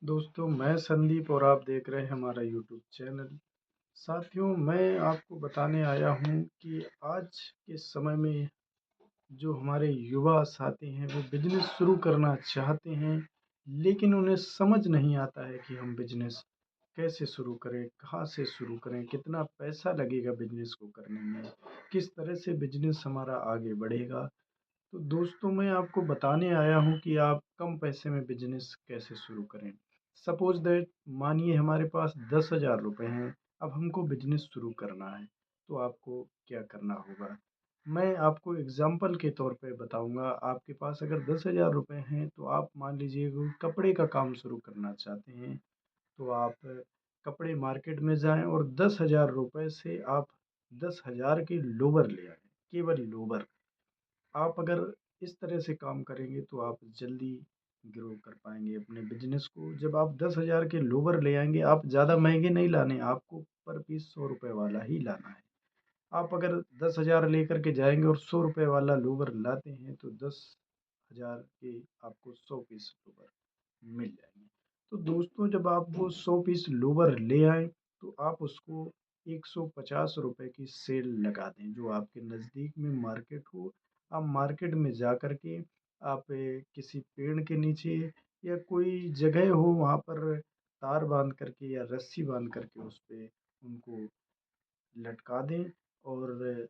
दोस्तों, मैं संदीप और आप देख रहे हैं हमारा यूट्यूब चैनल। साथियों, मैं आपको बताने आया हूँ कि आज के समय में जो हमारे युवा साथी हैं वो बिजनेस शुरू करना चाहते हैं, लेकिन उन्हें समझ नहीं आता है कि हम बिजनेस कैसे शुरू करें, कहाँ से शुरू करें, कितना पैसा लगेगा बिजनेस को करने में, किस तरह से बिजनेस हमारा आगे बढ़ेगा। तो दोस्तों, मैं आपको बताने आया हूँ कि आप कम पैसे में बिजनेस कैसे शुरू करें। सपोज दैट मानिए हमारे पास 10,000 रुपये हैं, अब हमको बिजनेस शुरू करना है, तो आपको क्या करना होगा। मैं आपको एग्जाम्पल के तौर पे बताऊंगा। आपके पास अगर 10,000 रुपये हैं तो आप मान लीजिए कोई कपड़े का काम शुरू करना चाहते हैं, तो आप कपड़े मार्केट में जाएं और 10,000 रुपये से आप 10,000 के लोवर ले आए, केवल लोवर। आप अगर इस तरह से काम करेंगे तो आप जल्दी ग्रो कर पाएंगे अपने बिजनेस को। जब आप 10,000 के लोवर ले आएंगे, आप ज़्यादा महंगे नहीं लाने, आपको पर पीस 100 रुपये वाला ही लाना है। आप अगर 10,000 लेकर के जाएंगे और 100 रुपये वाला लोवर लाते हैं तो 10,000 के आपको 100 पीस लोवर मिल जाएंगे। तो दोस्तों, जब आप वो 100 पीस लोवर ले आए तो आप उसको 150 रुपये की सेल लगा दें, जो आपके नज़दीक में मार्केट हो। आप मार्केट में जा कर के आप किसी पेड़ के नीचे या कोई जगह हो वहाँ पर तार बांध करके या रस्सी बांध करके उस पे उनको लटका दें और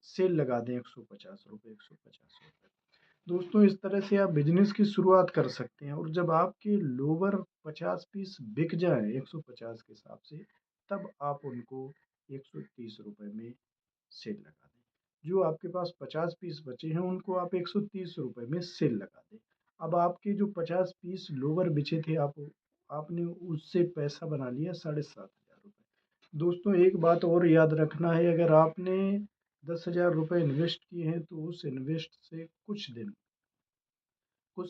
सेल लगा दें 150 रुपये, 150 रुपये। दोस्तों, इस तरह से आप बिजनेस की शुरुआत कर सकते हैं और जब आपके लोवर 50 पीस बिक जाए 150 के हिसाब से, तब आप उनको 130 रुपये में सेल लगा दें। जो आपके पास 50 पीस बचे हैं उनको आप 130 रुपये में सेल लगा दें। अब आपके जो 50 पीस लोवर बिचे थे, आपने उससे पैसा बना लिया 7,500 रुपये। दोस्तों, एक बात और याद रखना है, अगर आपने 10,000 रुपये इन्वेस्ट किए हैं तो उस इन्वेस्ट से कुछ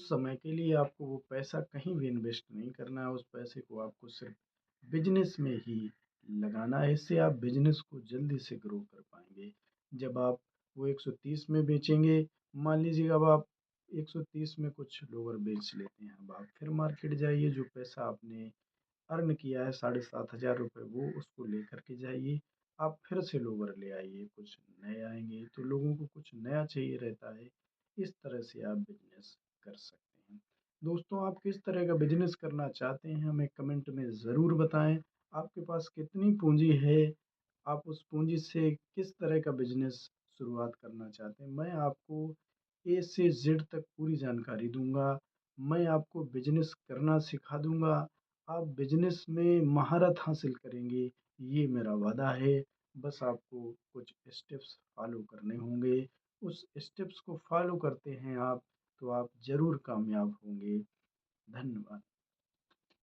समय के लिए आपको वो पैसा कहीं भी इन्वेस्ट नहीं करना है। उस पैसे को आपको सिर्फ बिजनेस में ही लगाना है। इससे आप बिजनेस को जल्दी से ग्रो कर पाएंगे। जब आप वो 130 में बेचेंगे, मान लीजिए अब आप 130 में कुछ लोअर बेच लेते हैं, अब आप फिर मार्केट जाइए, जो पैसा आपने अर्न किया है 7,500 रुपये, वो उसको लेकर के जाइए। आप फिर से लोअर ले आइए, कुछ नए आएंगे तो लोगों को कुछ नया चाहिए रहता है। इस तरह से आप बिजनेस कर सकते हैं। दोस्तों, आप किस तरह का बिजनेस करना चाहते हैं हमें कमेंट में ज़रूर बताएं। आपके पास कितनी पूंजी है, आप उस पूंजी से किस तरह का बिजनेस शुरुआत करना चाहते हैं। मैं आपको ए से जेड तक पूरी जानकारी दूंगा। मैं आपको बिजनेस करना सिखा दूंगा। आप बिजनेस में महारत हासिल करेंगे, ये मेरा वादा है। बस आपको कुछ स्टेप्स फॉलो करने होंगे। उस स्टेप्स को फॉलो करते हैं आप, तो आप ज़रूर कामयाब होंगे। धन्यवाद।